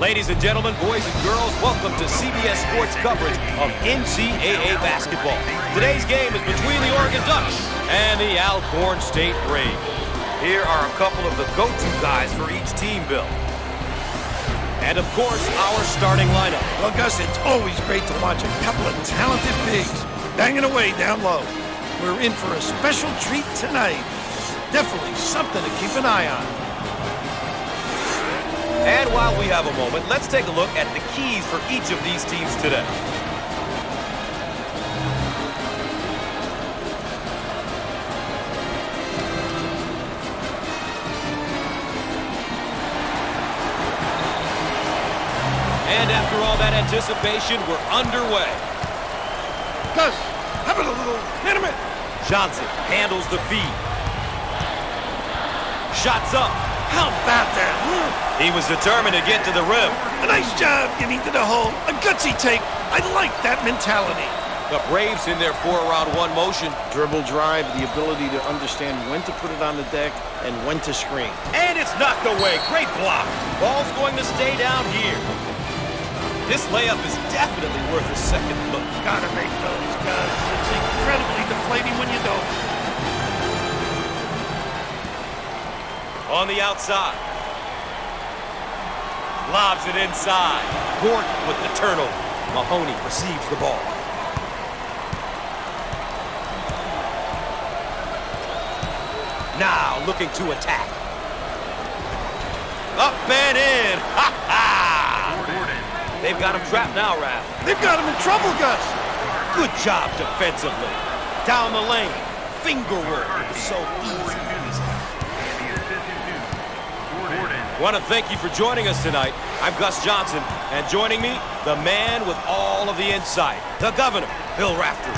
Ladies and gentlemen, boys and girls, welcome to CBS Sports coverage of NCAA basketball. Today's game is between the Oregon Ducks and the Alcorn State Braves. Here are a couple of the go-to guys for each team, Bill. And of course, our starting lineup. Well, Gus, it's always great to watch a couple of talented bigs banging away down low. We're in for a special treat tonight. Definitely something to keep an eye on. And while we have a moment, let's take a look at the keys for each of these teams today. And after all that anticipation, we're underway. Gus, how about a little intimate? Johnson handles the feed. Shots up. How about that? He was determined to get to the rim. A nice job getting to the hole. A gutsy take. I like that mentality. The Braves in their 4-round-1 motion. Dribble drive, the ability to understand when to put it on the deck and when to screen. And it's knocked away. Great block. Ball's going to stay down here. This layup is definitely worth a second look. Gotta make those, Gus. It's incredibly deflating when you don't. On the outside. Lobs it inside. Gordon with the turnover. Mahoney receives the ball. Now looking to attack. Up and in. Ha ha! They've got him trapped now, Raph. They've got him in trouble, Gus. Good job defensively. Down the lane. Finger work. So easy. I want to thank you for joining us tonight. I'm Gus Johnson, and joining me, the man with all of the insight, the governor, Bill Raftery.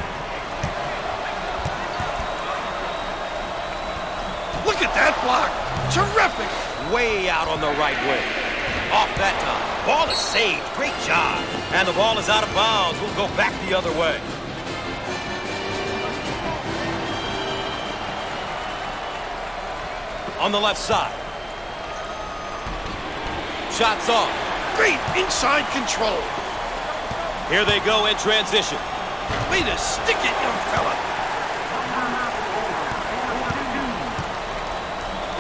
Look at that block. Terrific. Way out on the right wing. Off that time. Ball is saved. Great job. And the ball is out of bounds. We'll go back the other way. On the left side. Shots off. Great inside control. Here they go in transition. Way to stick it, young fella.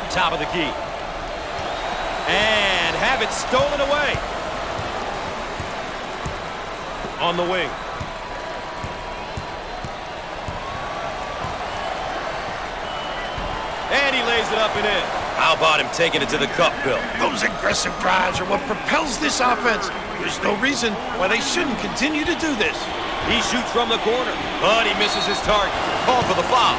Top of the key. And have it stolen away. On the wing. And he lays it up and in. How about him taking it to the cup, Bill? Those aggressive drives are what propels this offense. There's no reason why they shouldn't continue to do this. He shoots from the corner, but he misses his target. Call for the foul.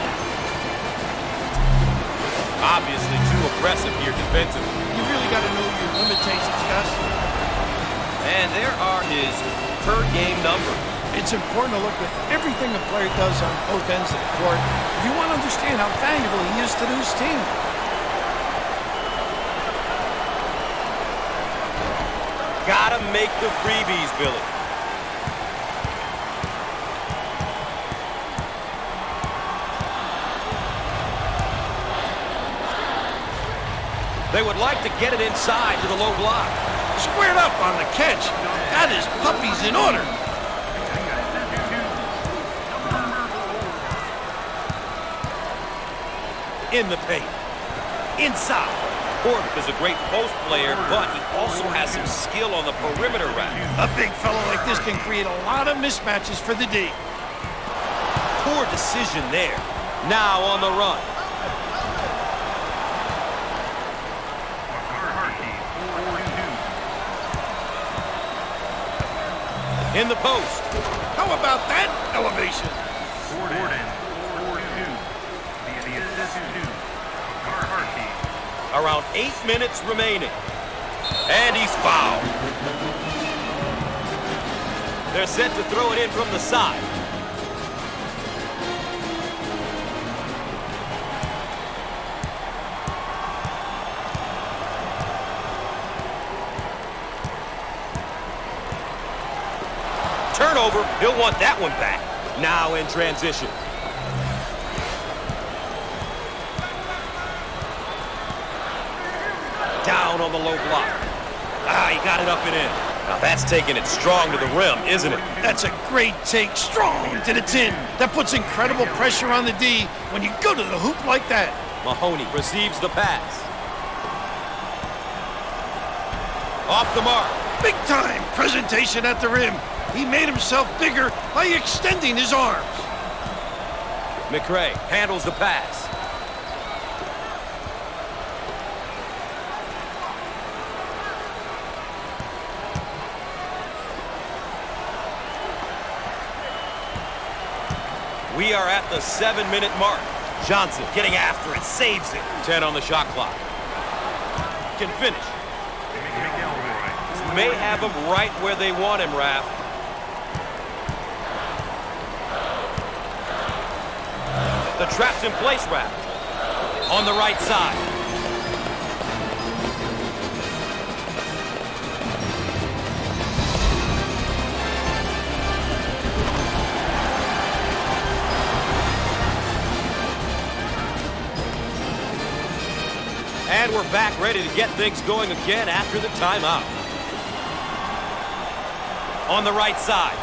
Obviously too aggressive here defensively. You really got to know your limitations, Gus. And there are his per-game numbers. It's important to look at everything a player does on both ends of the court if you want to understand how valuable he is to this team. Gotta make the freebies, Billy. They would like to get it inside to the low block. Squared up on the catch. That is puppies in order. In the paint. Inside. Gordon is a great post player, but he also has some skill on the perimeter rack. A big fellow like this can create a lot of mismatches for the D. Poor decision there. Now on the run. In the post. How about that elevation? Around 8 minutes remaining. And he's fouled. They're set to throw it in from the side. Turnover. He'll want that one back. Now in transition. Down on the low block. Ah, he got it up and in. Now that's taking it strong to the rim, isn't it? That's a great take, strong to the tin. That puts incredible pressure on the D when you go to the hoop like that. Mahoney receives the pass. Off the mark. Big time presentation at the rim. He made himself bigger by extending his arms. McRae handles the pass. We are at the 7-minute mark. Johnson getting after it, saves it. 10 on the shot clock. Can finish. May have him right where they want him, Raph. The trap's in place, Raph. On the right side. And we're back ready to get things going again after the timeout. On the right side.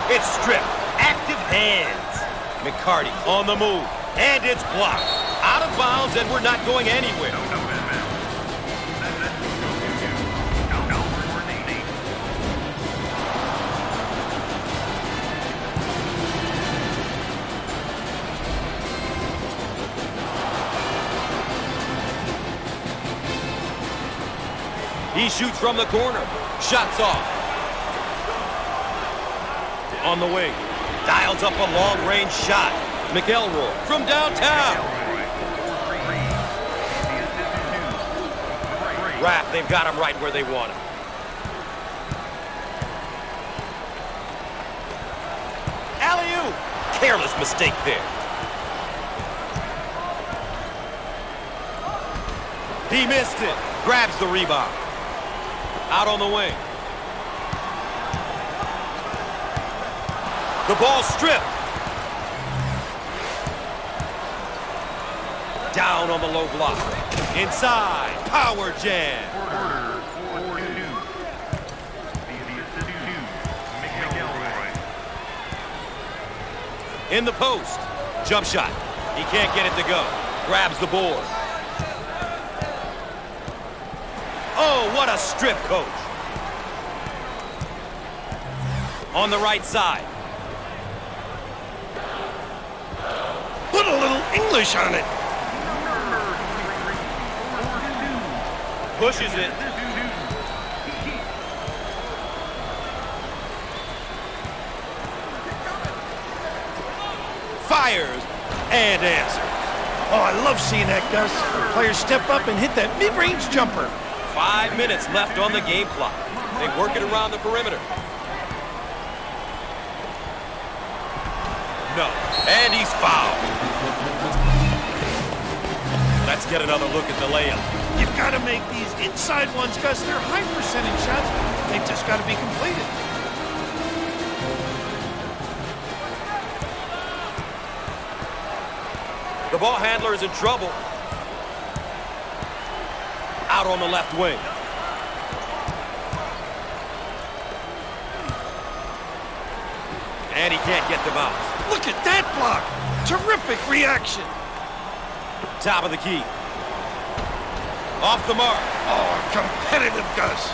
It's stripped. Active hands. McCarty on the move. And it's blocked. Out of bounds, and we're not going anywhere. He shoots from the corner. Shots off. On the wing. Dials up a long-range shot. McElroy from downtown. Raph, they've got him right where they want him. Alley-oop. Careless mistake there. He missed it. Grabs the rebound. Out on the wing. The ball stripped. Down on the low block. Inside. Power jam. In the post. Jump shot. He can't get it to go. Grabs the board. Oh, what a strip, coach. On the right side. Put a little English on it. Pushes it. Fires and answers. Oh, I love seeing that, Gus. Players step up and hit that mid-range jumper. 5 minutes left on the game clock. They work it around the perimeter. No. And he's fouled. Let's get another look at the layup. You've got to make these inside ones, Gus. They're high percentage shots. They've just got to be completed. The ball handler is in trouble. Out on the left wing. And he can't get the bounce. Look at that block. Terrific reaction. Top of the key. Off the mark. Oh, competitive, Gus.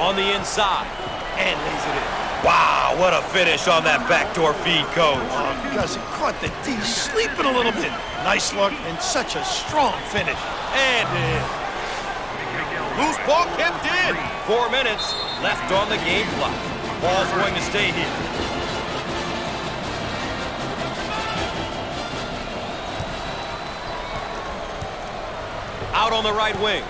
On the inside. And lays it in. Wow, what a finish on that backdoor feed, coach. Oh, Gus, it caught the D sleeping a little bit. Nice look and such a strong finish. And in. Loose ball kept in. 4 minutes left on the game clock. Ball's going to stay here. Out on the right wing.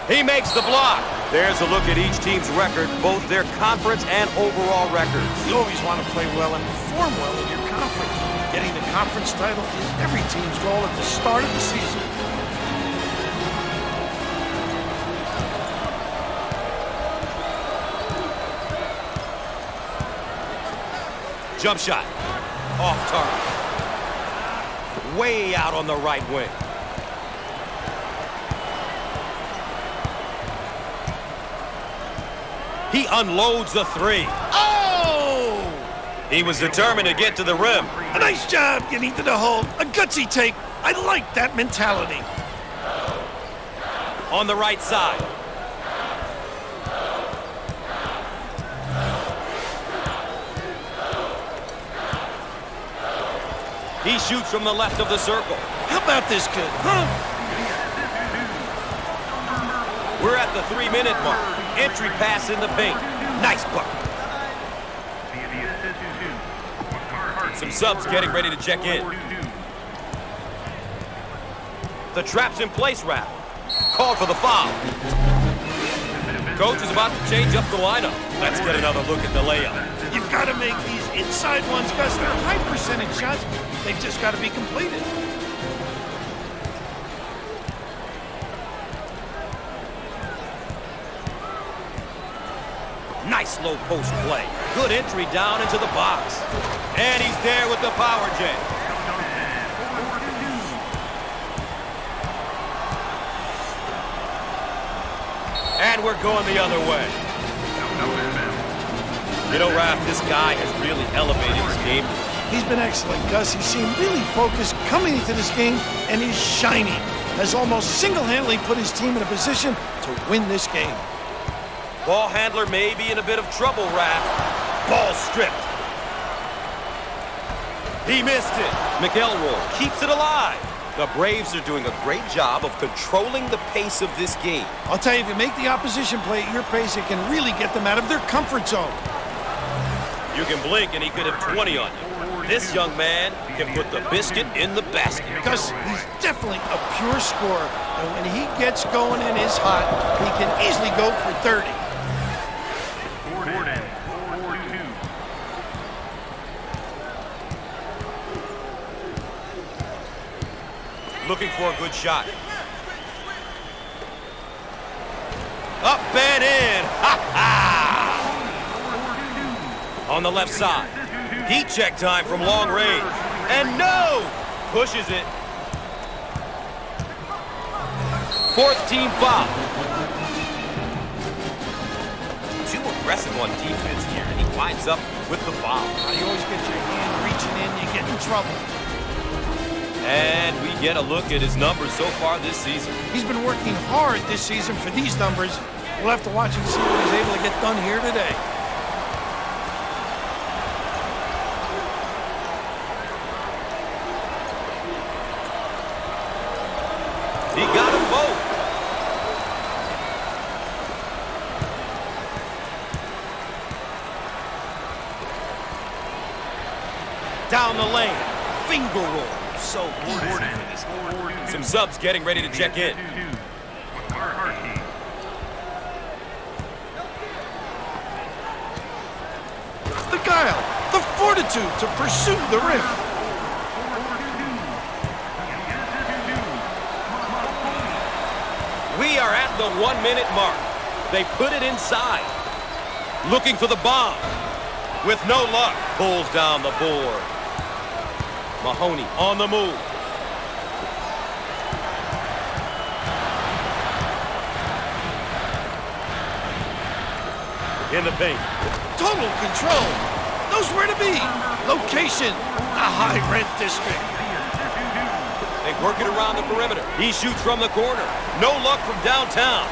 He makes the block. There's a look at each team's record, both their conference and overall records. You always want to play well and perform well in your conference. Getting the conference title is every team's goal at the start of the season. Jump shot. Off target. Way out on the right wing. He unloads the three. Oh! He was determined to get to the rim. A nice job getting to the hole. A gutsy take. I like that mentality. On the right side. He shoots from the left of the circle. How about this kid, huh? We're at the 3-minute mark. Entry pass in the paint. Nice bucket. Some subs getting ready to check in. The trap's in place, Raph. Called for the foul. Coach is about to change up the lineup. Let's get another look at the layup. You've got to make these inside ones, Gus. They're high percentage shots. They've just got to be completed. Nice low post play. Good entry down into the box. And he's there with the power jam. And we're going the other way. You know, Raph, this guy has really elevated his game. He's been excellent, Gus. He seemed really focused coming into this game, and he's shining. Has almost single-handedly put his team in a position to win this game. Ball handler may be in a bit of trouble, Raph. Ball stripped. He missed it. McElroy keeps it alive. The Braves are doing a great job of controlling the pace of this game. I'll tell you, if you make the opposition play at your pace, it can really get them out of their comfort zone. You can blink and he could have 20 on you. This young man can put the biscuit in the basket. Gus, he's definitely a pure scorer. And when he gets going and is hot, he can easily go for 30. Looking for a good shot. Up and in. Ha ha! On the left side. Heat check time from long range. And no! Pushes it. Fourth team foul. Too aggressive on defense here, and he winds up with the foul. You always get your hand reaching in, you get in trouble. And we get a look at his numbers so far this season. He's been working hard this season for these numbers. We'll have to watch him see what he's able to get done here today. He got them both. Down the lane. Finger roll. So easy for this guy. Some subs getting ready to check in. The guile, the fortitude to pursue the rim. We are at the 1-minute mark. They put it inside. Looking for the bomb. With no luck, pulls down the board. Mahoney on the move. In the paint. Total control. Knows where to be. Location, the high rent district. They work it around the perimeter. He shoots from the corner. No luck from downtown.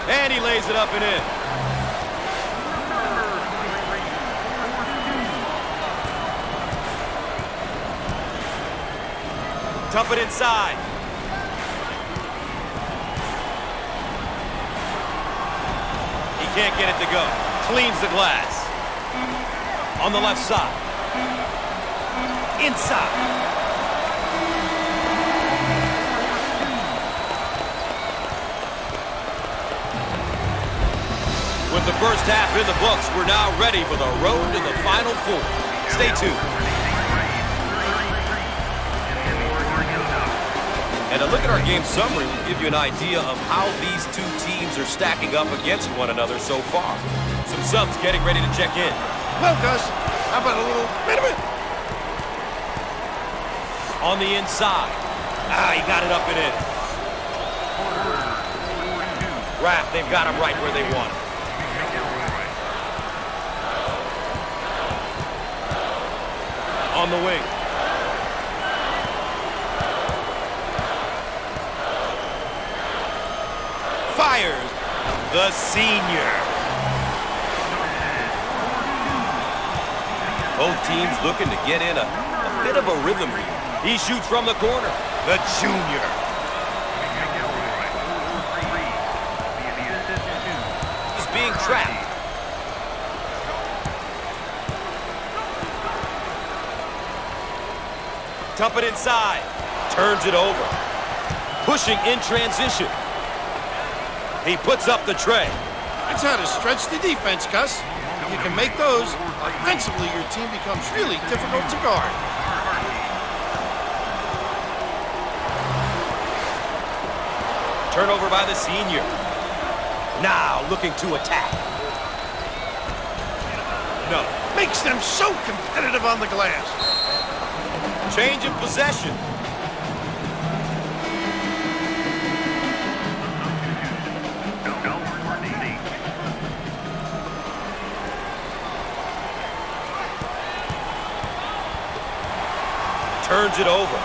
And he lays it up and in. Dump it inside. He can't get it to go. Cleans the glass. On the left side. inside. With the first half in the books, we're now ready for the road to the Final Four. Stay tuned. And a look at our game summary will give you an idea of how these two teams are stacking up against one another so far. Some subs getting ready to check in. Well, Gus, how about a little... Wait a minute. On the inside. He got it up and in. Raph, they've got him right where they want him. On the wing. Fires the senior. Both teams looking to get in a bit of a rhythm here. He shoots from the corner. The junior. He's being trapped. Dump it inside. Turns it over. Pushing in transition. He puts up the tray. That's how to stretch the defense, Gus. If you can make those, offensively your team becomes really difficult to guard. Turnover by the senior. Now looking to attack. No. Makes them so competitive on the glass. Change of possession. Turns it over.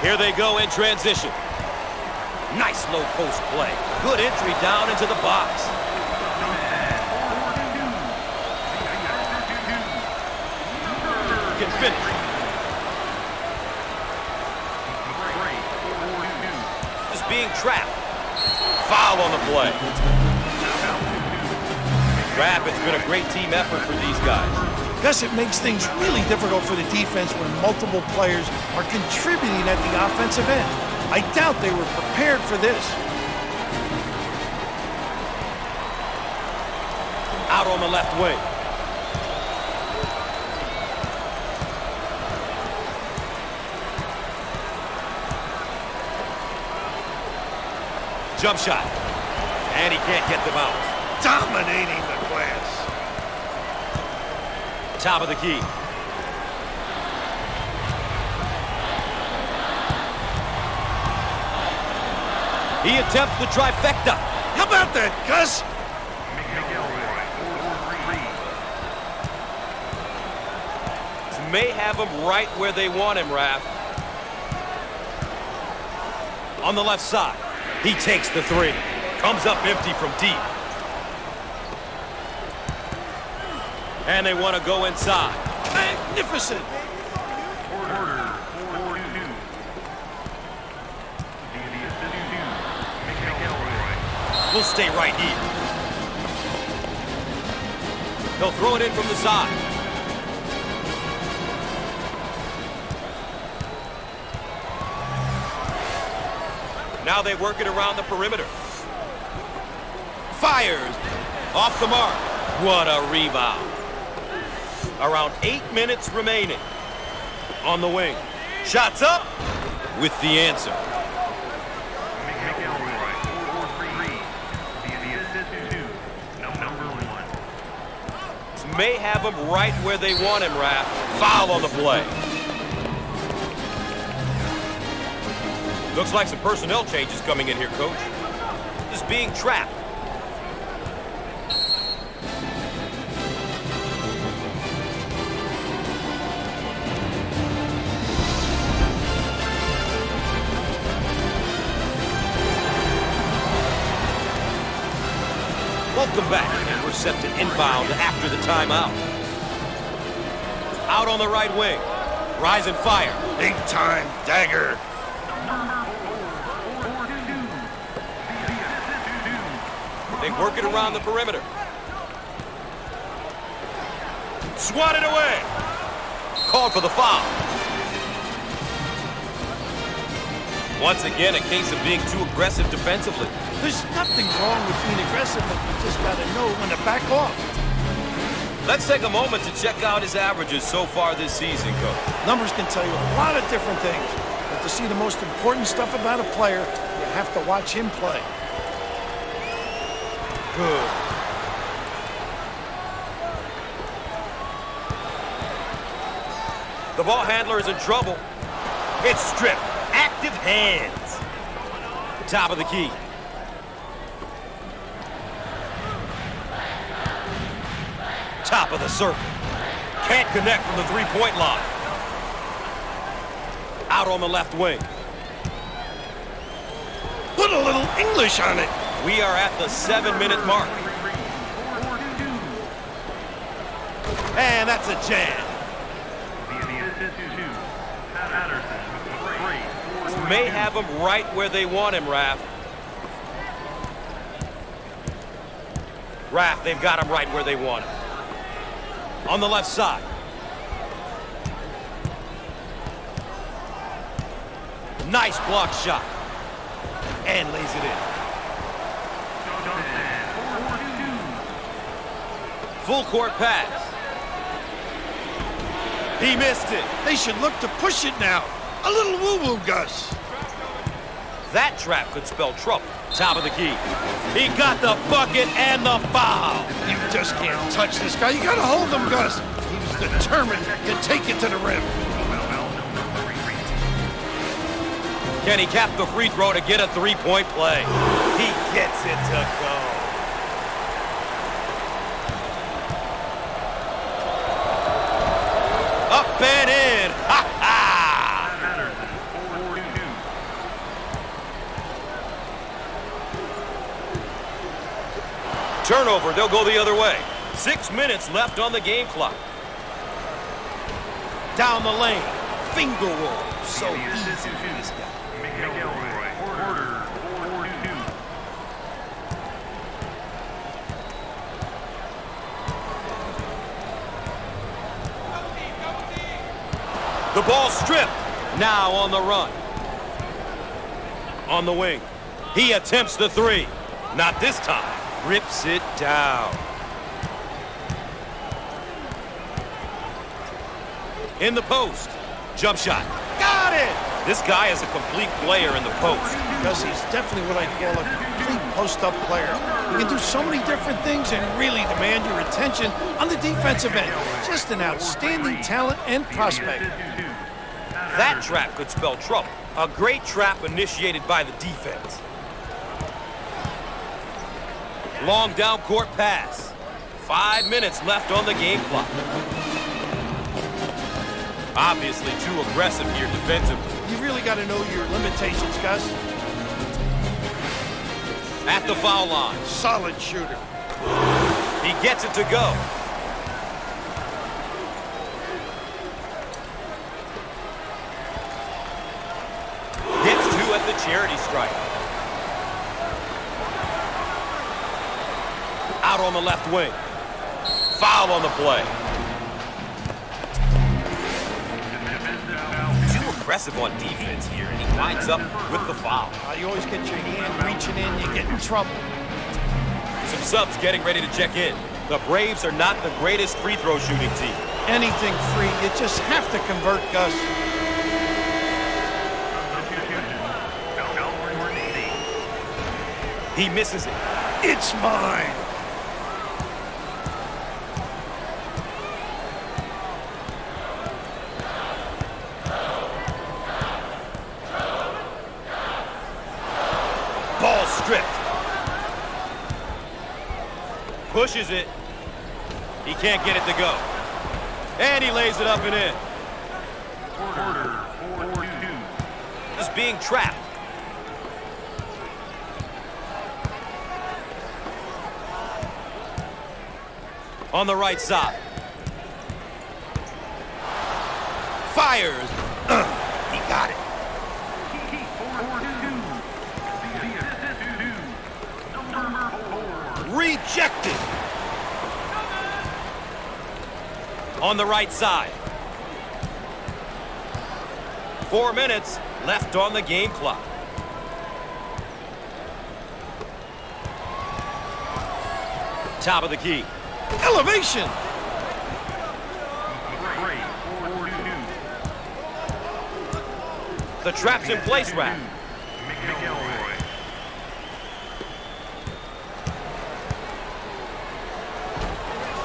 Here they go in transition. Nice low post play. Good entry down into the box. Can finish. Just being trapped. Foul on the play. Raph, it's been a great team effort for these guys. Gus, it makes things really difficult for the defense when multiple players are contributing at the offensive end. I doubt they were prepared for this. Out on the left wing. Jump shot. And he can't get them out. Dominating the glass. Top of the key. He attempts the trifecta. How about that, Gus? May have him right where they want him, Raph. On the left side, he takes the three. Comes up empty from deep. And they want to go inside. Magnificent. We'll stay right here. They'll throw it in from the side. Now they work it around the perimeter. Fires. Off the mark. What a rebound. Around 8 minutes remaining. On the wing. Shots up with the answer. May have him right where they want him, Raph. Foul on the play. Looks like some personnel changes coming in here, Coach. Just being trapped. Welcome back. We're set to inbound after the timeout. Out on the right wing. Rise and fire. Big time dagger. They work it around the perimeter. Swatted away. called for the foul. Once again, a case of being too aggressive defensively. There's nothing wrong with being aggressive, but you just got to know when to back off. Let's take a moment to check out his averages so far this season, Coach. Numbers can tell you a lot of different things, but to see the most important stuff about a player, you have to watch him play. Good. The ball handler is in trouble. It's stripped. Active hands. Top of the key. Top of the circle. Can't connect from the three-point line. Out on the left wing. Put a little English on it. We are at the 7-minute mark. And that's a jam. May have him right where they want him, Raph. Raph, they've got him right where they want him. On the left side. Nice block shot. And lays it in. Full court pass. He missed it. They should look to push it now. A little woo-woo, Gus. That trap could spell trouble. Top of the key. He got the bucket and the foul. You just can't touch this guy. You got to hold him, Gus. He was determined to take it to the rim. Can he cap the free throw to get a three-point play? He gets it to go. Up and in. Ha ha! Turnover, they'll go the other way. 6 minutes left on the game clock. Down the lane. Finger roll. So easy for this guy. The ball stripped. Now on the run. On the wing. He attempts the three. Not this time. Rips it down. In the post. Jump shot. Got it! This guy is a complete player in the post. Gus, he's definitely what I call a complete post-up player. He can do so many different things and really demand your attention on the defensive end. Just an outstanding talent and prospect. That trap could spell trouble. A great trap initiated by the defense. Long down court pass. 5 minutes left on the game clock. Obviously too aggressive here defensively. You really got to know your limitations, Gus. At the foul line. Solid shooter. He gets it to go. Gets two at the charity stripe. Out on the left wing. Foul on the play. Too aggressive on defense here, and he winds up with the foul. You always get your hand reaching in, you get in trouble. Some subs getting ready to check in. The Braves are not the greatest free throw shooting team. Anything free, you just have to convert, Gus. He misses it. It's mine. Ball stripped. Pushes it. He can't get it to go. And he lays it up and in. Is being trapped. On the right side. Fires. He got it. Rejected. On the right side. 4 minutes left on the game clock. Top of the key. Elevation. The trap's in place, Rap.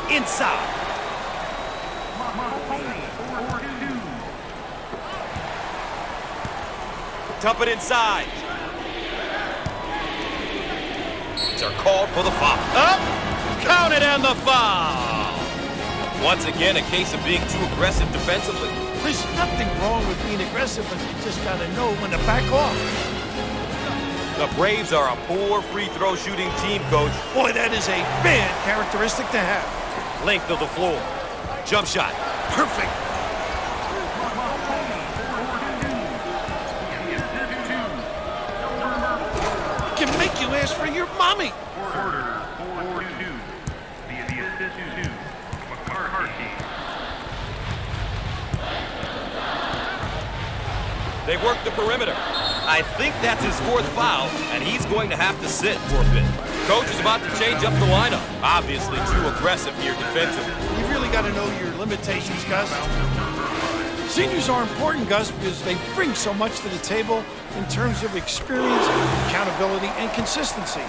Inside. Dump it inside. They're called for the foul. Up. Counted and the foul. Once again, a case of being too aggressive defensively. There's nothing wrong with being aggressive, but you just got to know when to back off. The Braves are a poor free throw shooting team, Coach. Boy, that is a bad characteristic to have. Length of the floor. Jump shot. Perfect. Can make you ask for your mommy. They work the perimeter. I think that's his 4th foul, and he's going to have to sit for a bit. Coach is about to change up the lineup. Obviously too aggressive here defensively. You really got to know your limitations, Gus. Seniors are important, Gus, because they bring so much to the table in terms of experience, accountability, and consistency.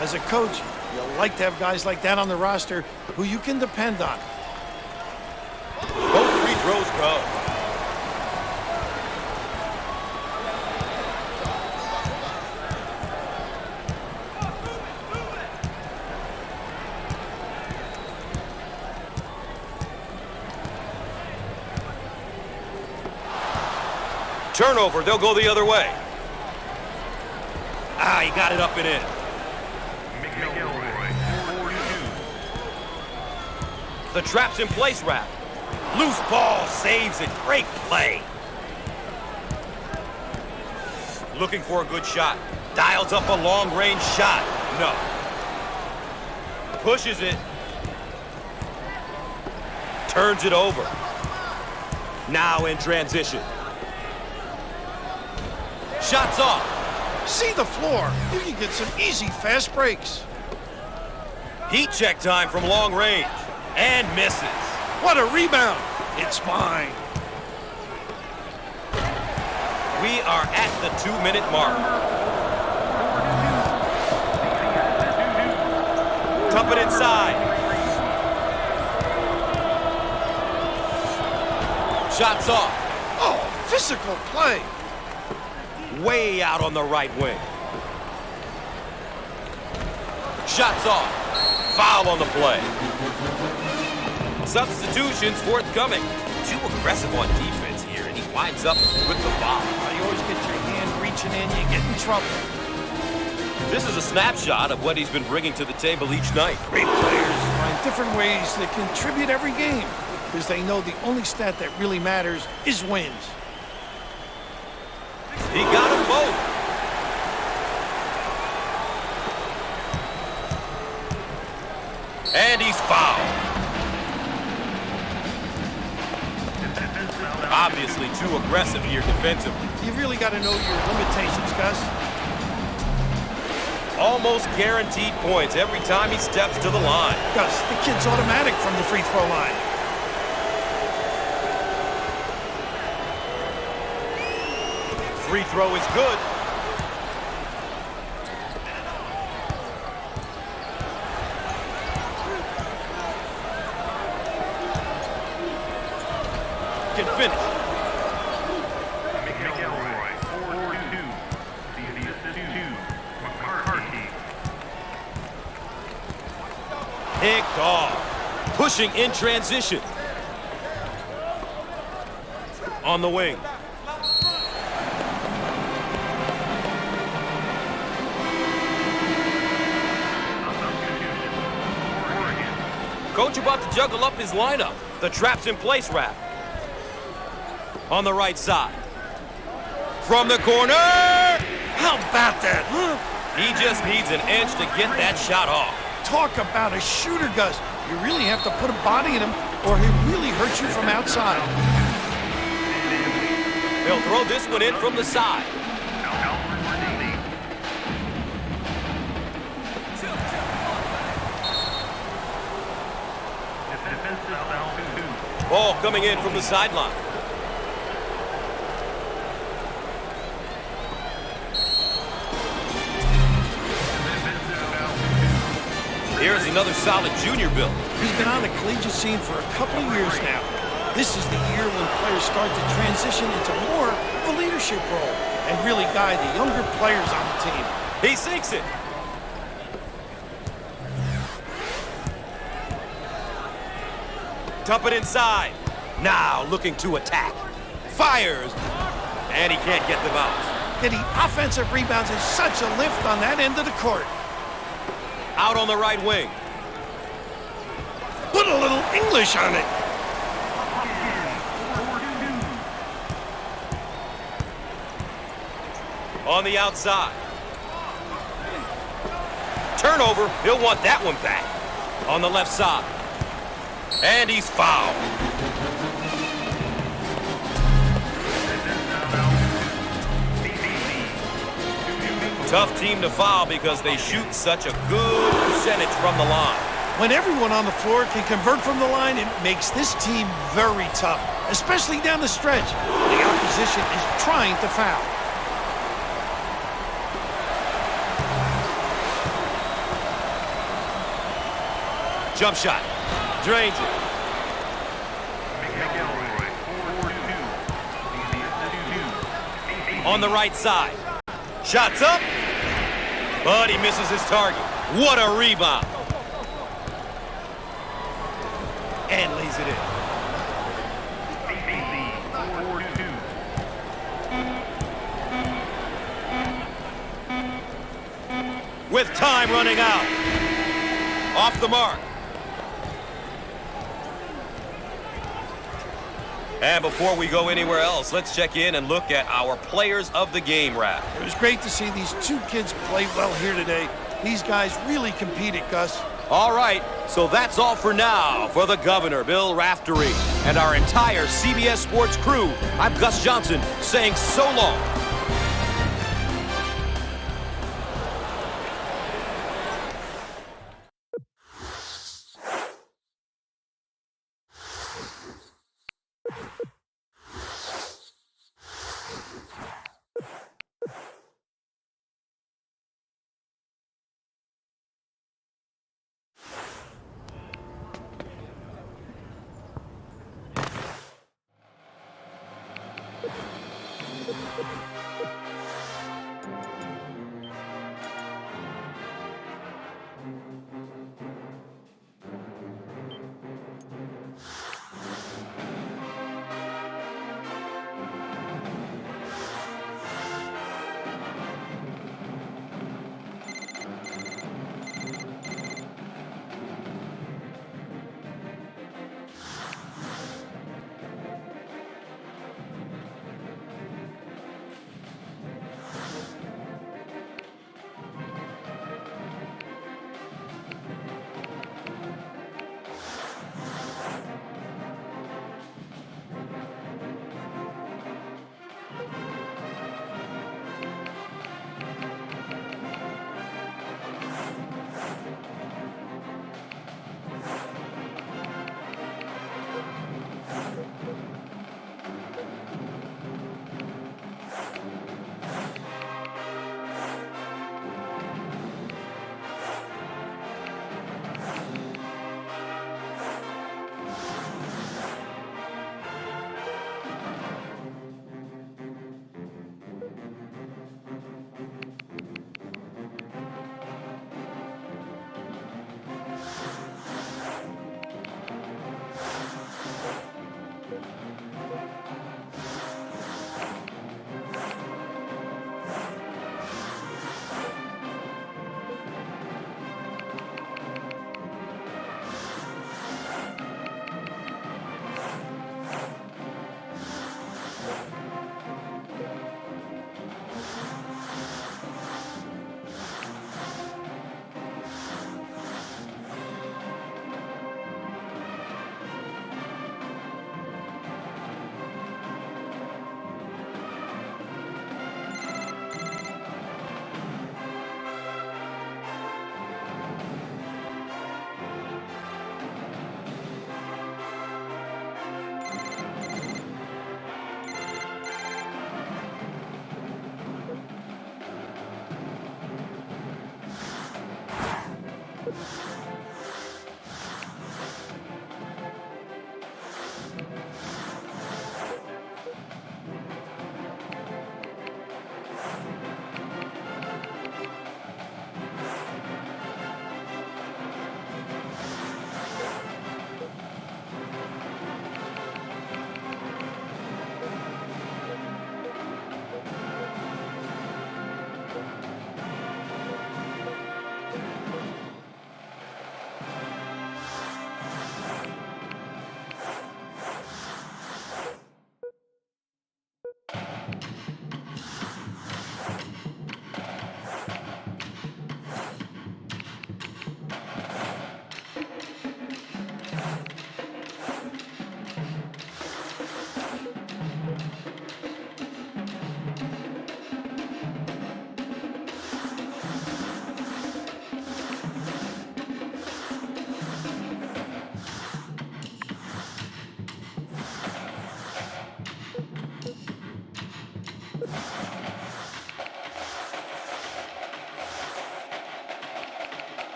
As a coach, you like to have guys like that on the roster who you can depend on. Both free throws go. Turnover, they'll go the other way. Ah, he got it up and in. The trap's in place, Rap. Loose ball, saves it. Great play. Looking for a good shot. Dials up a long-range shot. No. Pushes it. Turns it over. Now in transition. Shots off. See the floor. You can get some easy fast breaks. Heat check time from long range. And misses. What a rebound. It's mine. We are at the 2-minute mark. Dump it inside. Shots off. Oh, physical play. Way out on the right wing. Shots off. Foul on the play. Substitutions forthcoming. Too aggressive on defense here, and he winds up with the foul. You always get your hand reaching in, you get in trouble. This is a snapshot of what he's been bringing to the table each night. Great players find different ways to contribute every game because they know the only stat that really matters is wins. He got them both. And he's fouled. Obviously too aggressive here defensively. You really got to know your limitations, Gus. Almost guaranteed points every time he steps to the line. Gus, the kid's automatic from the free throw line. Free throw is good. Can finish. Picked off. Pushing in transition. On the wing. Coach about to juggle up his lineup. The trap's in place, Rap. On the right side. From the corner! How about that, huh? He just needs an inch to get that shot off. Talk about a shooter, Gus. You really have to put a body in him or he'll really hurt you from outside. He'll throw this one in from the side. Ball coming in from the sideline. Here's another solid junior build. He's been on the collegiate scene for a couple of years now. This is the year when players start to transition into more of a leadership role and really guide the younger players on the team. He sinks it. Dump it inside. Now looking to attack. Fires. And he can't get the bounce. Getting offensive rebounds is such a lift on that end of the court. Out on the right wing. Put a little English on it. On the outside. Turnover. He'll want that one back. On the left side. And he's fouled. Tough team to foul because they shoot such a good percentage from the line. When everyone on the floor can convert from the line, it makes this team very tough, especially down the stretch. The opposition is trying to foul. Jump shot. Drains it. On the right side. Shots up. But he misses his target. What a rebound. And lays it in. With time running out. Off the mark. And before we go anywhere else, let's check in and look at our players of the game, Raph. It was great to see these two kids play well here today. These guys really competed, Gus. All right, so that's all for now. For the governor, Bill Raftery, and our entire CBS Sports crew, I'm Gus Johnson saying so long.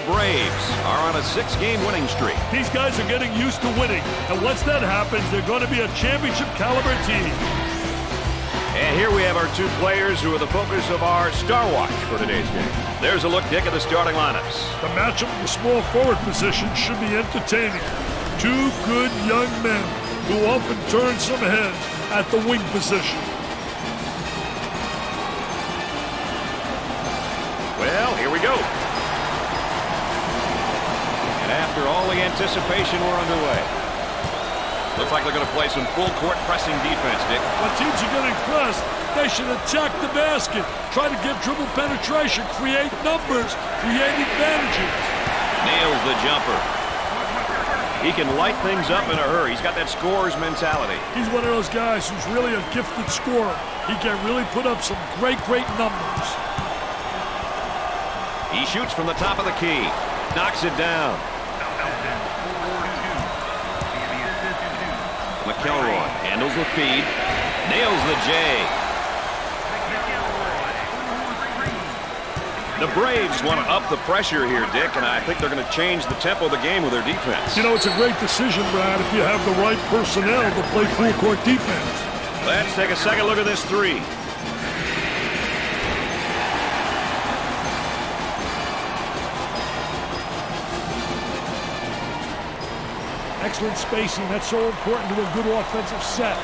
Braves are on a 6-game winning streak. These guys are getting used to winning, and once that happens, they're going to be a championship-caliber team. And here we have our two players who are the focus of our Star Watch for today's game. There's a look, Dick, at the starting lineups. The matchup in the small forward position should be entertaining. Two good young men who often turn some heads at the wing position. Well, here we go. And after all the anticipation, we're underway. Looks like they're going to play some full-court pressing defense, Dick. When teams are getting pressed, they should attack the basket. Try to get dribble penetration, create numbers, create advantages. Nails the jumper. He can light things up in a hurry. He's got that scorer's mentality. He's one of those guys who's really a gifted scorer. He can really put up some great numbers. He shoots from the top of the key. Knocks it down. McElroy handles the feed. Nails the J. The Braves want to up the pressure here, Dick, and I think they're going to change the tempo of the game with their defense. You know, it's a great decision, Brad, if you have the right personnel to play full-court defense. Let's take a second look at this three. Excellent spacing. That's so important to a good offensive set.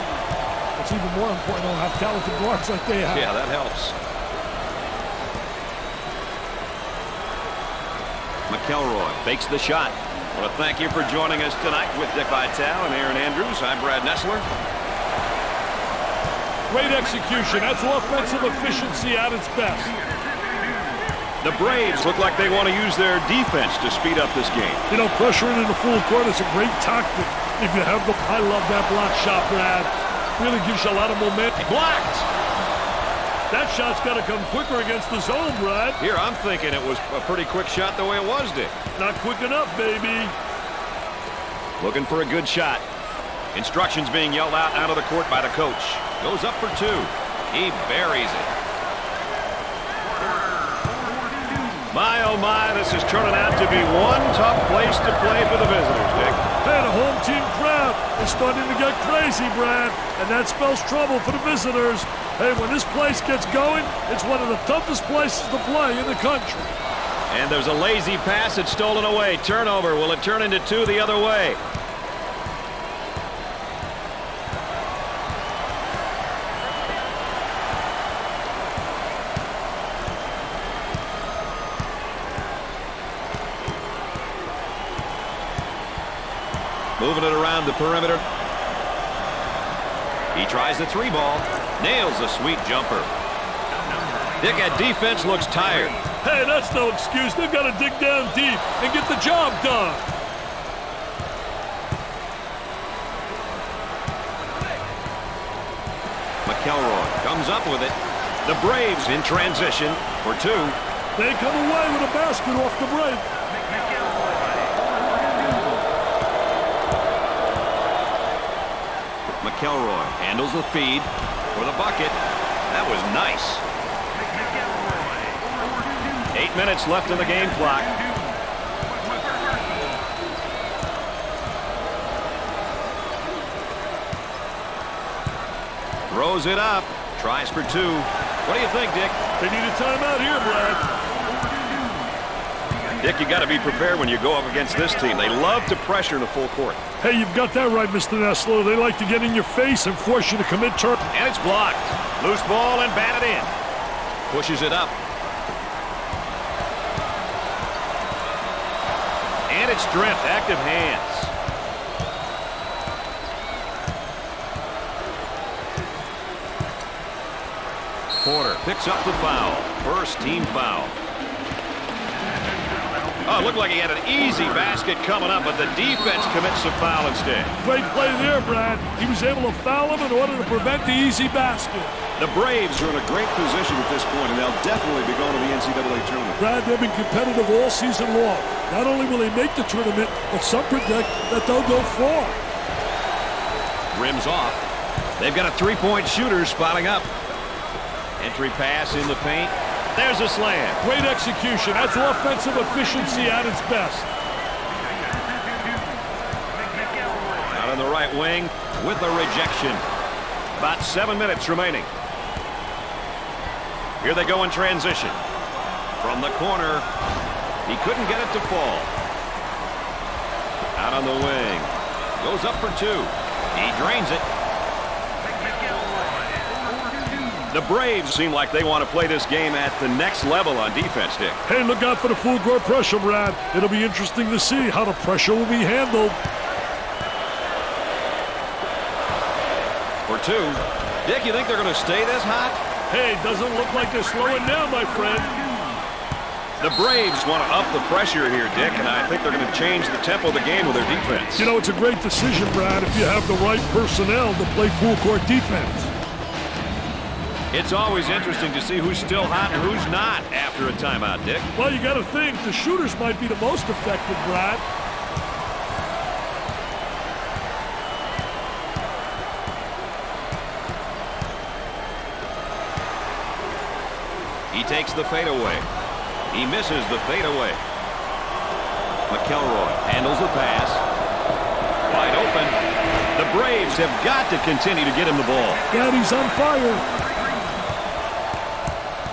It's even more important to have talented guards like they have. Yeah, that helps. McElroy fakes the shot. I want to thank you for joining us tonight with Dick Vitale and Aaron Andrews. I'm Brad Nessler. Great execution. That's offensive efficiency at its best. The Braves look like they want to use their defense to speed up this game. You know, pressuring in the full court is a great tactic. If you have the... I love that block shot, Brad. Really gives you a lot of momentum. Blocked! That shot's got to come quicker against the zone, Brad. Here, I'm thinking it was a pretty quick shot the way it was, Dick. Not quick enough, baby. Looking for a good shot. Instructions being yelled out of the court by the coach. Goes up for two. He buries it. My, oh my, this is turning out to be one tough place to play for the visitors, Dick. Hey, the home team crowd is starting to get crazy, Brad, and that spells trouble for the visitors. Hey, when this place gets going, it's one of the toughest places to play in the country. And there's a lazy pass. It's stolen away. Turnover. Will it turn into two the other way? Moving it around the perimeter. He tries the three ball. Nails a sweet jumper. Dick, that defense looks tired. Hey, that's no excuse. They've got to dig down deep and get the job done. McElroy comes up with it. The Braves in transition for two. They come away with a basket off the break. McElroy handles the feed for the bucket. That was nice. 8 minutes left in the game clock. Throws it up. Tries for two. What do you think, Dick? They need a timeout here, Brad. Dick, you got to be prepared when you go up against this team. They love to pressure in the full court. Hey, you've got that right, Mr. Nessler. They like to get in your face and force you to commit turn. And it's blocked. Loose ball and batted in. Pushes it up. And it's stripped. Active hands. Porter picks up the foul. First team foul. Oh, it looked like he had an easy basket coming up, but the defense commits a foul instead. Great play there, Brad. He was able to foul him in order to prevent the easy basket. The Braves are in a great position at this point, and they'll definitely be going to the NCAA tournament. Brad, they've been competitive all season long. Not only will they make the tournament, but some predict that they'll go far. Rims off. They've got a three-point shooter spotting up. Entry pass in the paint. There's a slam. Great execution. That's offensive efficiency at its best. Out on the right wing with a rejection. About 7 minutes remaining. Here they go in transition. From the corner, he couldn't get it to fall. Out on the wing. Goes up for 2. He drains it. The Braves seem like they want to play this game at the next level on defense, Dick. Hey, look out for the full court pressure, Brad. It'll be interesting to see how the pressure will be handled. For 2. Dick, you think they're going to stay this hot? Hey, doesn't look like they're slowing down, my friend. The Braves want to up the pressure here, Dick, and I think they're going to change the tempo of the game with their defense. You know, it's a great decision, Brad, if you have the right personnel to play full court defense. It's always interesting to see who's still hot and who's not after a timeout, Dick. Well, you got to think the shooters might be the most effective, Brad. He takes the fadeaway. He misses the fadeaway. McElroy handles the pass. Wide open. The Braves have got to continue to get him the ball. Daddy's on fire.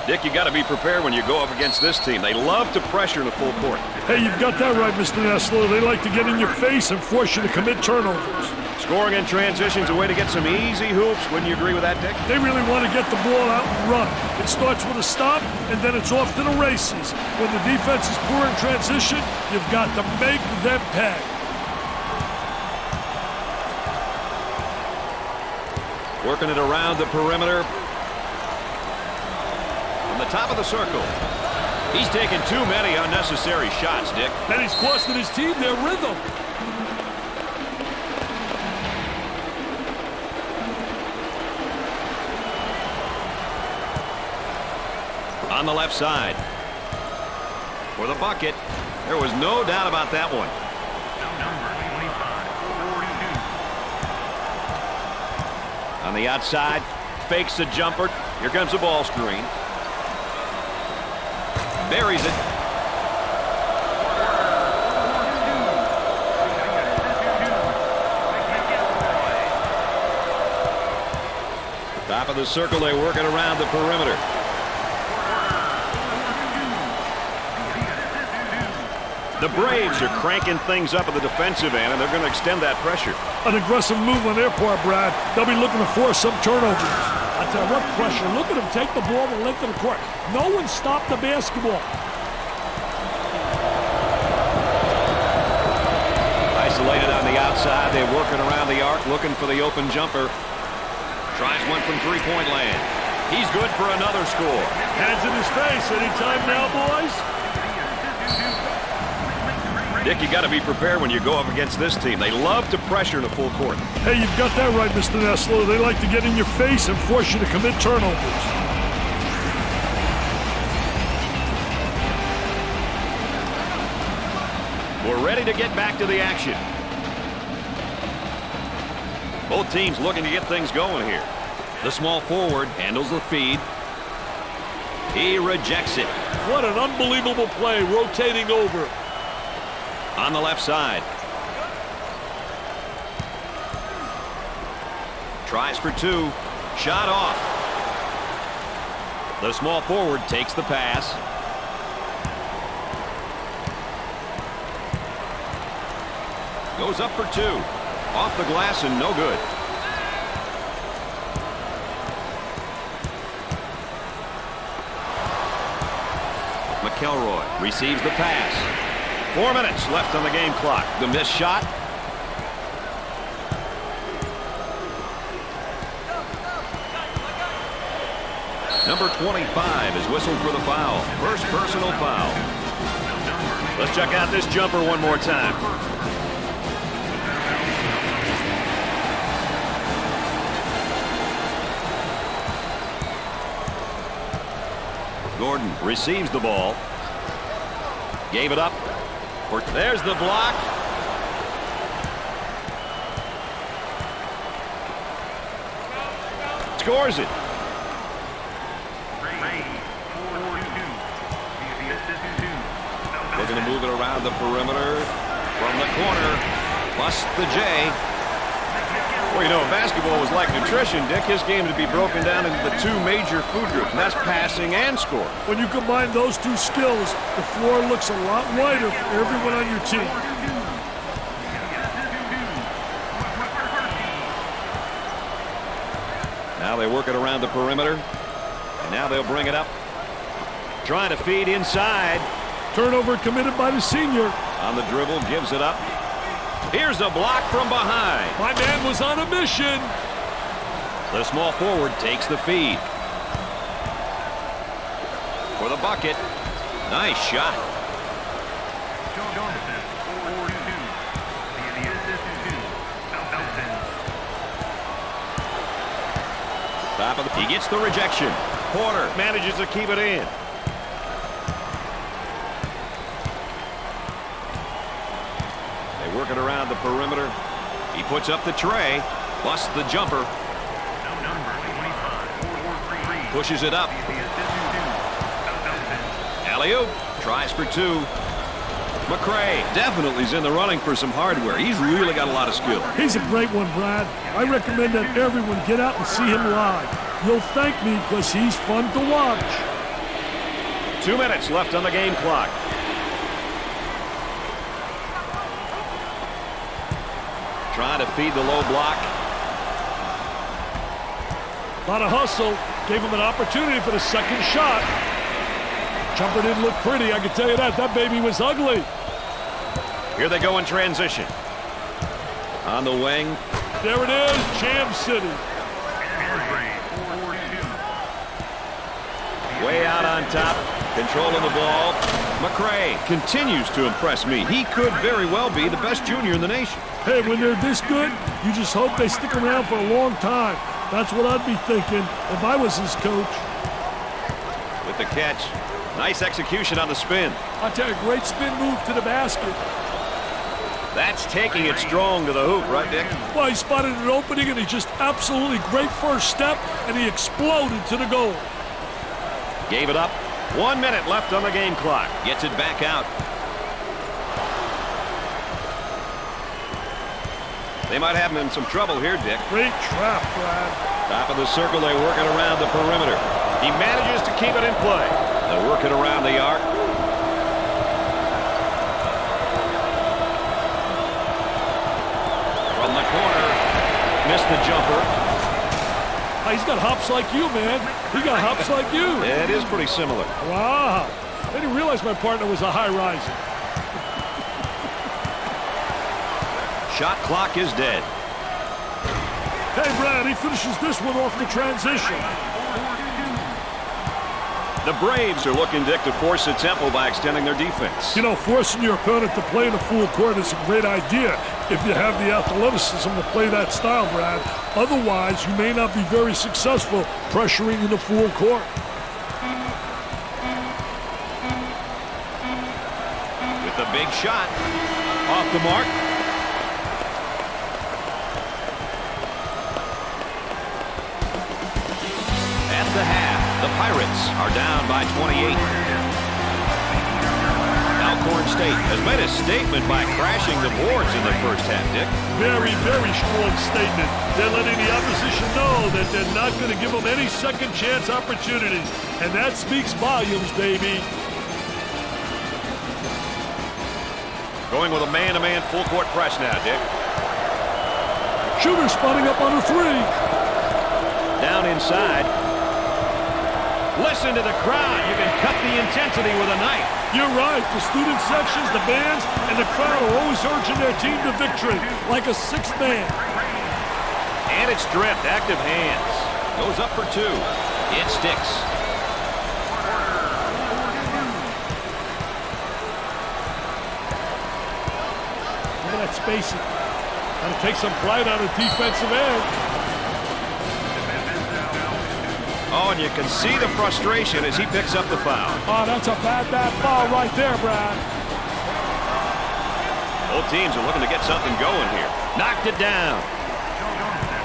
Dick, you got to be prepared when you go up against this team. They love to pressure in the full court. Hey, you've got that right, Mr. Nessler. They like to get in your face and force you to commit turnovers. Scoring in transition is a way to get some easy hoops. Wouldn't you agree with that, Dick? They really want to get the ball out and run. It starts with a stop, and then it's off to the races. When the defense is poor in transition, you've got to make them pay. Working it around the perimeter. From the top of the circle. He's taken too many unnecessary shots, Dick. And he's costing his team their rhythm. On the left side. For the bucket. There was no doubt about that one. On the outside. Fakes the jumper. Here comes the ball screen. Buries it. Top of the circle, they work it around the perimeter. The Braves are cranking things up at the defensive end, and they're going to extend that pressure. An aggressive move on their part, Brad. They'll be looking to force some turnovers. I tell you what, pressure. Look at him take the ball the length of the court. No one stopped the basketball. Isolated on the outside. They're working around the arc, looking for the open jumper. Tries one from three-point land. He's good for another score. Hands in his face. Any time now, boys? Dick, you got to be prepared when you go up against this team. They love to pressure in the full court. Hey, you've got that right, Mr. Nessler. They like to get in your face and force you to commit turnovers. We're ready to get back to the action. Both teams looking to get things going here. The small forward handles the feed. He rejects it. What an unbelievable play, rotating over. On the left side. Tries for 2. Shot off. The small forward takes the pass. Goes up for 2. Off the glass and no good. McElroy receives the pass. 4 minutes left on the game clock. The missed shot. Number 25 is whistled for the foul. First personal foul. Let's check out this jumper one more time. Gordon receives the ball. Gave it up. There's the block. Scores it. Around the perimeter. From the corner. Plus the J. Well, you know, basketball was like nutrition, Dick. His game to be broken down into the two major food groups, and that's passing and scoring. When you combine those two skills, the floor looks a lot lighter for everyone on your team. Now they work it around the perimeter. And now they'll bring it up. Trying to feed inside. Turnover committed by the senior. On the dribble, gives it up. Here's a block from behind. My man was on a mission. The small forward takes the feed. For the bucket. Nice shot. Top of he gets the rejection. Porter manages to keep it in. They work it around the perimeter. He puts up the tray, plus the jumper. Pushes it up. Alley-oop. Tries for two. McCray definitely is in the running for some hardware. He's really got a lot of skill. He's a great one, Brad. I recommend that everyone get out and see him live. You'll thank me because he's fun to watch. 2 minutes left on the game clock. Trying to feed the low block. A lot of hustle. Gave him an opportunity for the second shot. Jumper didn't look pretty, I can tell you that. That baby was ugly. Here they go in transition. On the wing. There it is, Jam City. Way out on top, controlling the ball. McCray continues to impress me. He could very well be the best junior in the nation. Hey, when they're this good, you just hope they stick around for a long time. That's what I'd be thinking if I was his coach. With the catch. Nice execution on the spin. I'll tell you, great spin move to the basket. That's taking it strong to the hoop, right, Dick? Well, he spotted an opening, and he just absolutely great first step, and he exploded to the goal. Gave it up. 1 minute left on the game clock. Gets it back out. They might have him in some trouble here, Dick. Great trap, Brad. Top of the circle, they work it around the perimeter. He manages to keep it in play. They work it around the arc. From the corner, missed the jumper. He's got hops like you, man. He got hops like you. It is pretty similar. Wow. I didn't realize my partner was a high riser. Shot clock is dead. Hey, Brad, he finishes this one off the transition. The Braves are looking, Dick, to force the tempo by extending their defense. You know, forcing your opponent to play in a full court is a great idea if you have the athleticism to play that style, Brad. Otherwise, you may not be very successful pressuring in the full court. With the big shot. Off the mark. At the half, the Pirates are down by 28. Alcorn State has made a statement by crashing the boards in the first half, Dick. Very, very strong statement. They're letting the opposition know that they're not going to give them any second chance opportunities. And that speaks volumes, baby. Going with a man-to-man full-court press now, Dick. Shooter spotting up on a three. Down inside. Listen to the crowd. You can cut the intensity with a knife. You're right. The student sections, the bands, and the crowd are always urging their team to victory, like a sixth man. And it's stripped. Active hands. Goes up for two. It sticks. Look at that spacing. Got to take some pride on the defensive end. Oh, and you can see the frustration as he picks up the foul. Oh, that's a bad foul right there, Brad. Both teams are looking to get something going here. Knocked it down.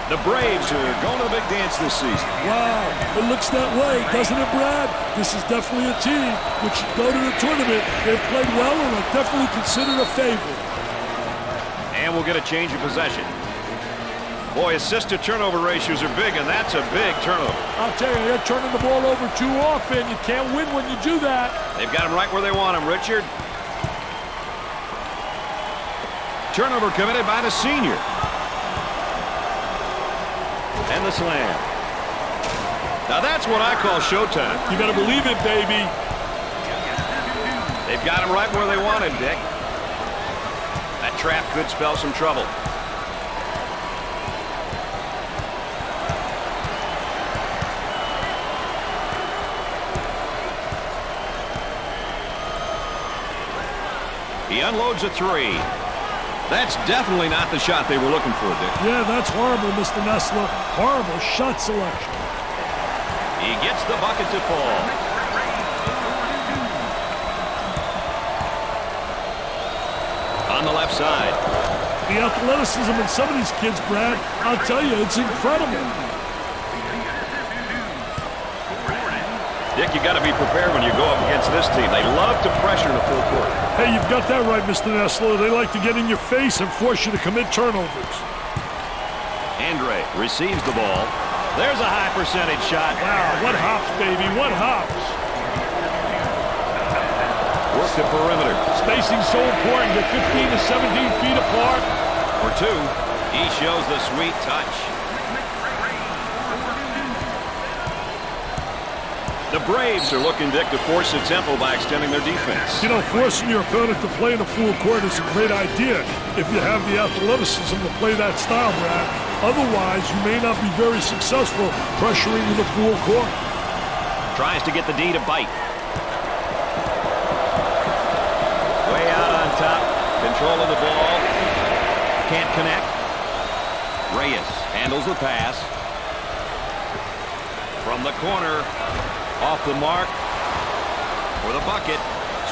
The Braves are going to the big dance this season. Wow, it looks that way, doesn't it, Brad? This is definitely a team which should go to the tournament. They've played well and are definitely considered a favorite. And we'll get a change of possession. Boy, assist-to-turnover ratios are big, and that's a big turnover. I'll tell you, they're turning the ball over too often. You can't win when you do that. They've got him right where they want him, Richard. Turnover committed by the senior. And the slam. Now that's what I call showtime. You better believe it, baby. They've got him right where they wanted, Dick. That trap could spell some trouble. He unloads a three. That's definitely not the shot they were looking for, Dick. Yeah, that's horrible, Mr. Nessler. Horrible shot selection. He gets the bucket to fall. On the left side. The athleticism in some of these kids, Brad, I'll tell you, it's incredible. Dick, you got to be prepared when you go up against this team. They love to pressure the full court. Hey, you've got that right, Mr. Nessler. They like to get in your face and force you to commit turnovers. Andre receives the ball. There's a high percentage shot. Wow, what hops, baby, what hops. Work the perimeter. Spacing so important. They're 15 to 17 feet apart. For two, he shows the sweet touch. The Braves are looking, Dick, to force the tempo by extending their defense. You know, forcing your opponent to play in a full court is a great idea if you have the athleticism to play that style, Brad. Otherwise, you may not be very successful pressuring in the full court. Tries to get the D to bite. Way out on top. Control of the ball. Can't connect. Reyes handles the pass. From the corner. Off the mark. For the bucket.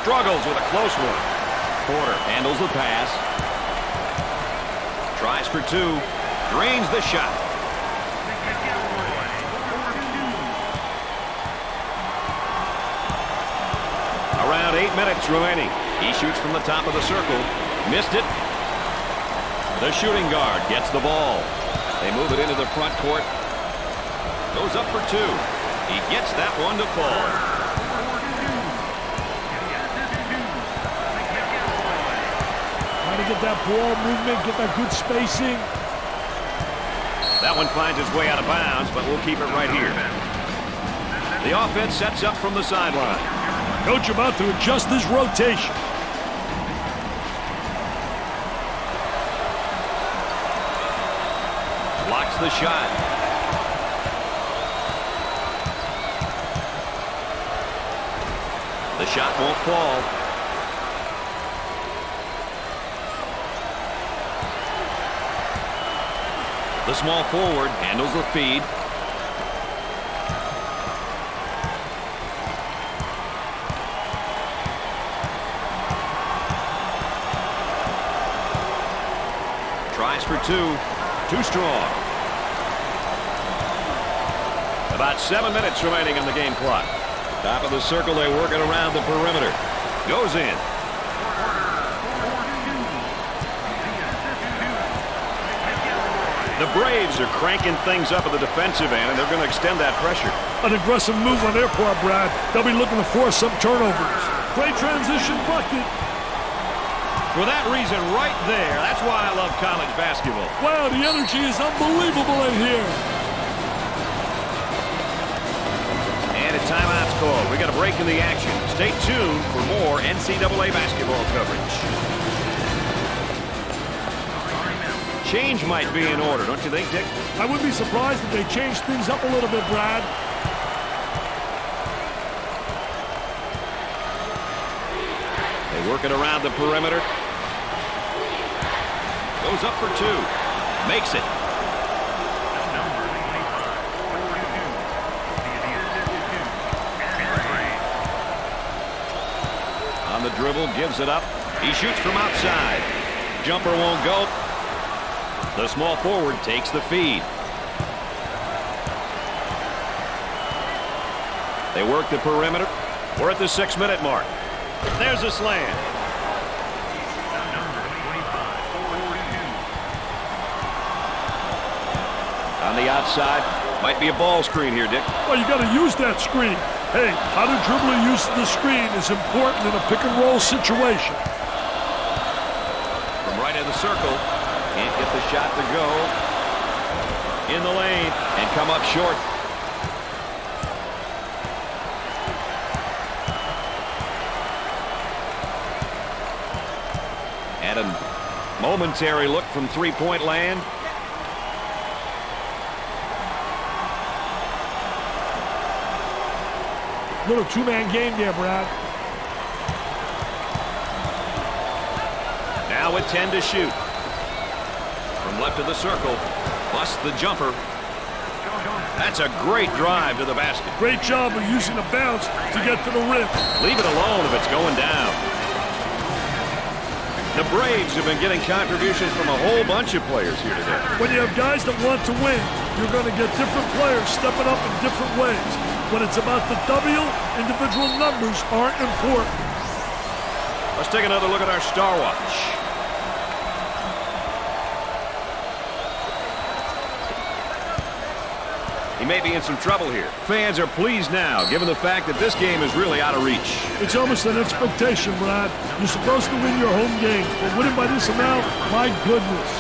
Struggles with a close one. Porter handles the pass. Tries for two. Drains the shot. Around 8 minutes remaining. He shoots from the top of the circle. Missed it. The shooting guard gets the ball. They move it into the front court. Goes up for two. He gets that one to fall. Trying to get that ball movement, get that good spacing. That one finds its way out of bounds, but we'll keep it right here. The offense sets up from the sideline. Coach about to adjust his rotation. Blocks the shot. The shot won't fall. The small forward handles the feed. Tries for two. Too strong. About 7 minutes remaining on the game clock. Top of the circle, they work it around the perimeter. Goes in. The Braves are cranking things up at the defensive end, and they're going to extend that pressure. An aggressive move on their part, Brad. They'll be looking to force some turnovers. Great transition bucket. For that reason right there, that's why I love college basketball. Wow, the energy is unbelievable in here. And a timeout's called. We got a break in the action. Stay tuned for more NCAA basketball coverage. Change might be in order, don't you think, Dick? I wouldn't be surprised if they changed things up a little bit, Brad. They work it around the perimeter. Goes up for two. Makes it. On the dribble, gives it up. He shoots from outside. Jumper won't go. The small forward takes the feed. They work the perimeter. We're at the 6-minute mark. There's a slam. On the outside. Might be a ball screen here, Dick. Well, you got to use that screen. Hey, how to dribble and use the screen is important in a pick-and-roll situation. From right in the circle. Can't get the shot to go. In the lane. And come up short. And a momentary look from three-point land. Little two-man game there, Brad. Now with 10 to shoot. From left of the circle. Busts the jumper. That's a great drive to the basket. Great job of using the bounce to get to the rim. Leave it alone if it's going down. The Braves have been getting contributions from a whole bunch of players here today. When you have guys that want to win, you're going to get different players stepping up in different ways. When it's about the W, individual numbers aren't important. Let's take another look at our star watch. He may be in some trouble here. Fans are pleased now, given the fact that this game is really out of reach. It's almost an expectation, Brad. You're supposed to win your home games, but winning by this amount, my goodness.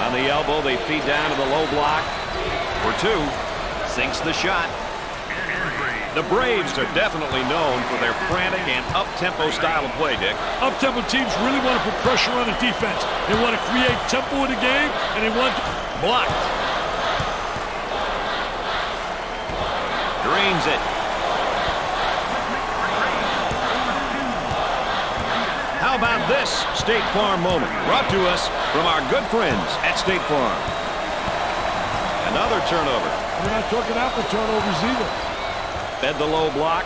On the elbow, they feed down to the low block. For two, sinks the shot. The Braves are definitely known for their frantic and up-tempo style of play, Dick. Up-tempo teams really want to put pressure on the defense. They want to create tempo in the game, and they want to... Blocked. Drains it. How about this State Farm moment? Brought to us from our good friends at State Farm. Another turnover. We're not talking apple turnovers either. Fed the low block.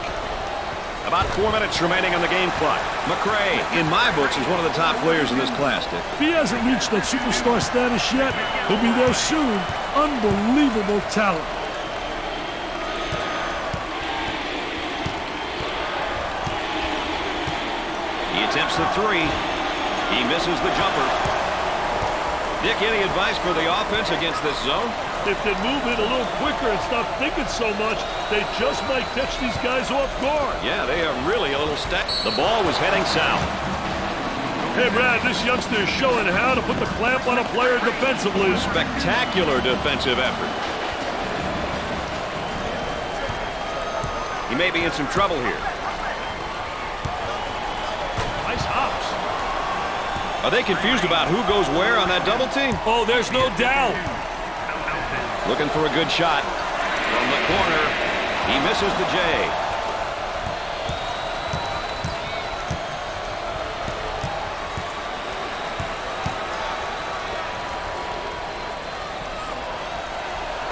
About 4 minutes remaining on the game clock. McRae, in my books, is one of the top players in this class, Dick. If he hasn't reached that superstar status yet, he'll be there soon. Unbelievable talent. He attempts the three. He misses the jumper. Dick, any advice for the offense against this zone? If they move it a little quicker and stop thinking so much, they just might catch these guys off guard. Yeah, they are really a little stacked. The ball was heading south. Hey, Brad, this youngster is showing how to put the clamp on a player defensively. Spectacular defensive effort. He may be in some trouble here. Nice hops. Are they confused about who goes where on that double team? Oh, there's no doubt. Looking for a good shot. From the corner, he misses the J.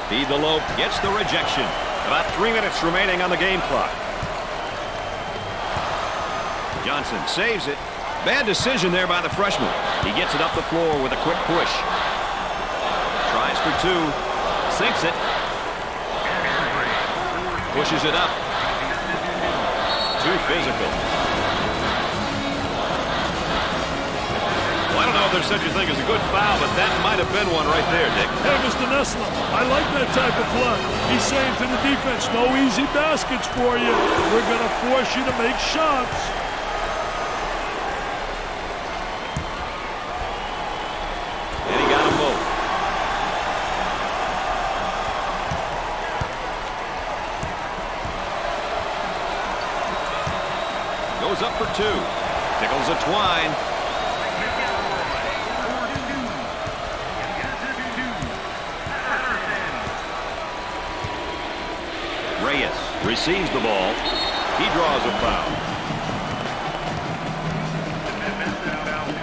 Feed the low, gets the rejection. About 3 minutes remaining on the game clock. Johnson saves it. Bad decision there by the freshman. He gets it up the floor with a quick push. Tries for two. Sinks it. Pushes it up. Too physical. Well, I don't know if there's such a thing as a good foul, but that might have been one right there, Dick. Hey, Mr. Nessler, I like that type of play. He's saying to the defense, no easy baskets for you. We're going to force you to make shots. And he got them both. Goes up for two. Tickles a twine. Reyes receives the ball. He draws a foul.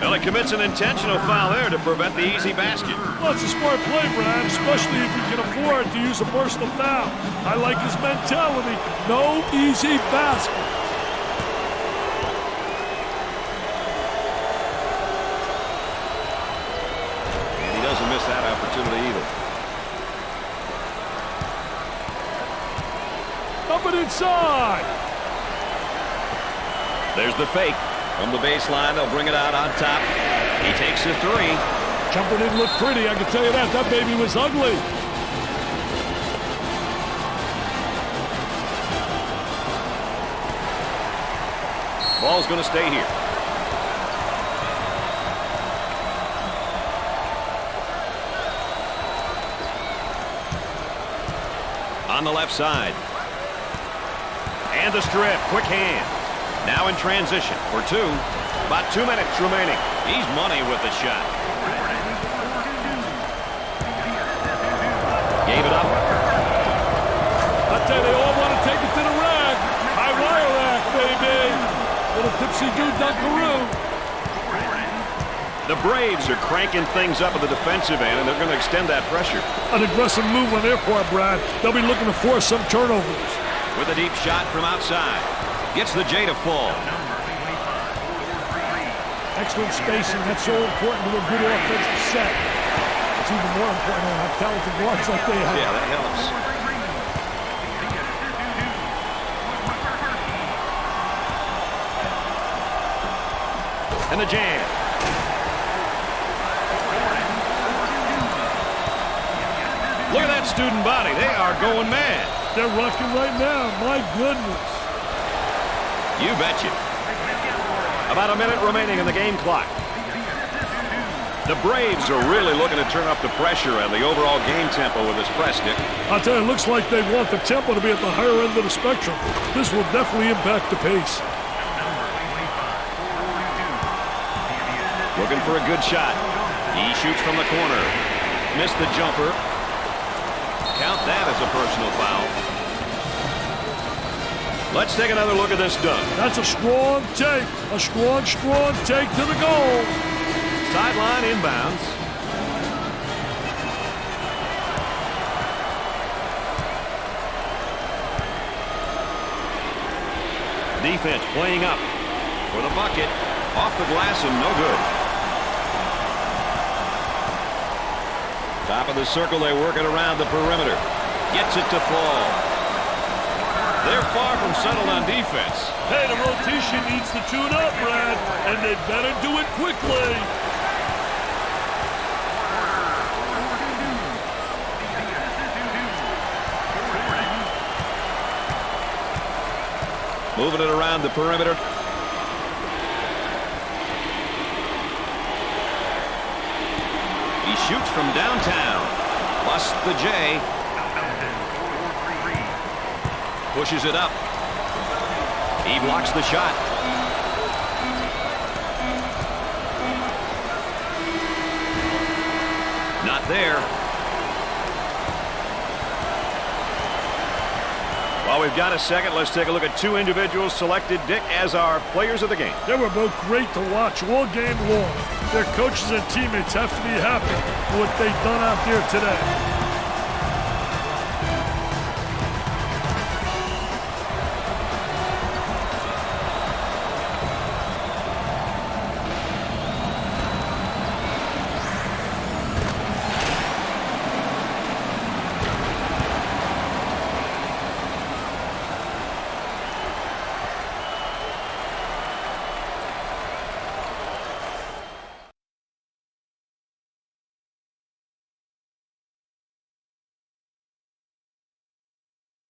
Well, he commits an intentional foul there to prevent the easy basket. Well, it's a smart play, Brad, especially if he can afford to use a personal foul. I like his mentality. No easy basket. And he doesn't miss that opportunity either. Up and inside. There's the fake. From the baseline, they'll bring it out on top. He takes the three. Jumper didn't look pretty, I can tell you that. That baby was ugly. Ball's going to stay here. On the left side. And the strip. Quick hand. Now in transition for two. About 2 minutes remaining. He's money with the shot. Gave it up. I tell you, they all want to take it to the rack. High wire rack, baby. Little tipsy-do dunkaroo. The Braves are cranking things up at the defensive end, and they're going to extend that pressure. An aggressive move on their part, Brad. They'll be looking to force some turnovers. With a deep shot from outside. Gets the J to fall. Excellent spacing. That's so important to a good offensive set. It's even more important to have talented guards like they have. Yeah, that helps. And the jam. Look at that student body. They are going mad. They're rocking right now. My goodness. You betcha. About a minute remaining in the game clock. The Braves are really looking to turn up the pressure and the overall game tempo with this press, Dick. I'll tell you, it looks like they want the tempo to be at the higher end of the spectrum. This will definitely impact the pace. Looking for a good shot. He shoots from the corner. Missed the jumper. Count that as a personal foul. Let's take another look at this dunk. That's a strong take. A strong take to the goal. Sideline inbounds. Defense playing up for the bucket. Off the glass and no good. Top of the circle, they work it around the perimeter. Gets it to fall. They're far from settled on defense. Hey, the rotation needs to tune up, Brad, and they better do it quickly. Moving it around the perimeter. He shoots from downtown. Busts the J. Pushes it up. He blocks the shot. Not there. While we've got a second, let's take a look at two individuals selected, Dick, as our players of the game. They were both great to watch all game long. Their coaches and teammates have to be happy with what they've done out there today.